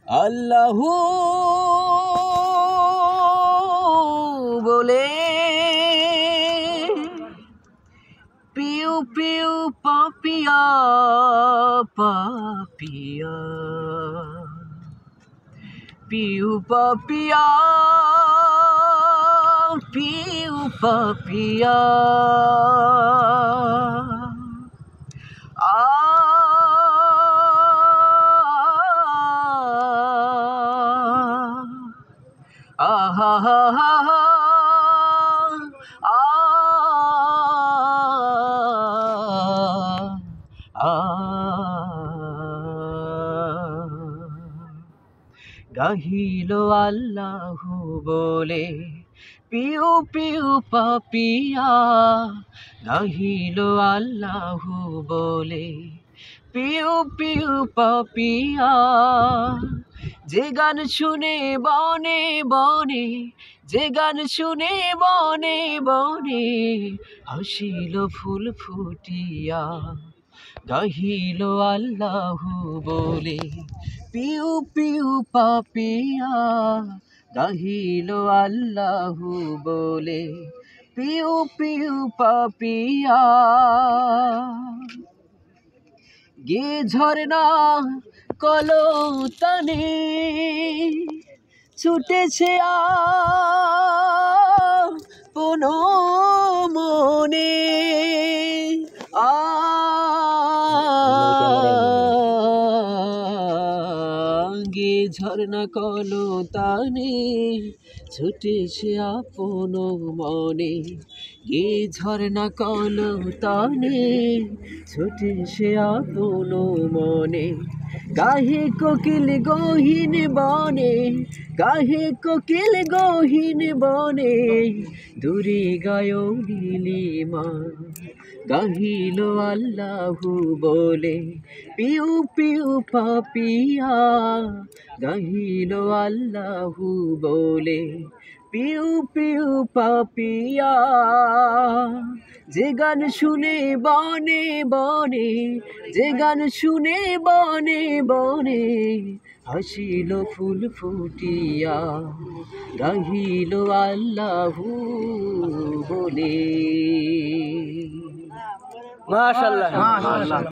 আল্লাহু বলে পিউ পিউ পাপিয়া পাপিয়া পিউ পাপিয়া পিউ পাপিয়া আহা হা হা হা গাহিল আল্লাহু বলে পিউ পিউ পাপিয়া গাহিল আল্লাহু বলে পিউ পিউ পাপিয়া যে গান শুনে বনে বনে যে গান শুনে বনে বনে হাসিল ফুল ফুটিয়া গাহিল আল্লাহু বলে পিউ পিউ পাপিয়া গাহিল আল্লাহু বলে পিউ পিউ পাপিয়া গে ঝরনা কলতানে ছুটেছে আপন মনে গে ঝরনা কলতানে ছুটেছে আপন মনে গে ঝরনা কলতানে ছুটেছে আপন মনে গাহে কোকিল গহীন বনে গাহে কোকিল গহীন বনে দূরে গায় নীলিমা গাহিল আল্লাহু বলে পিউ পিউ পাপিয়া গাহিল আল্লাহু বলে পিউ পিউ পাপিয়া যে গান শুনে বনে বনে যে গান শুনে বনে বনে হাসিল ফুল ফুটিয়া গাহিল আল্লাহু বলে। মাশাআল্লাহ।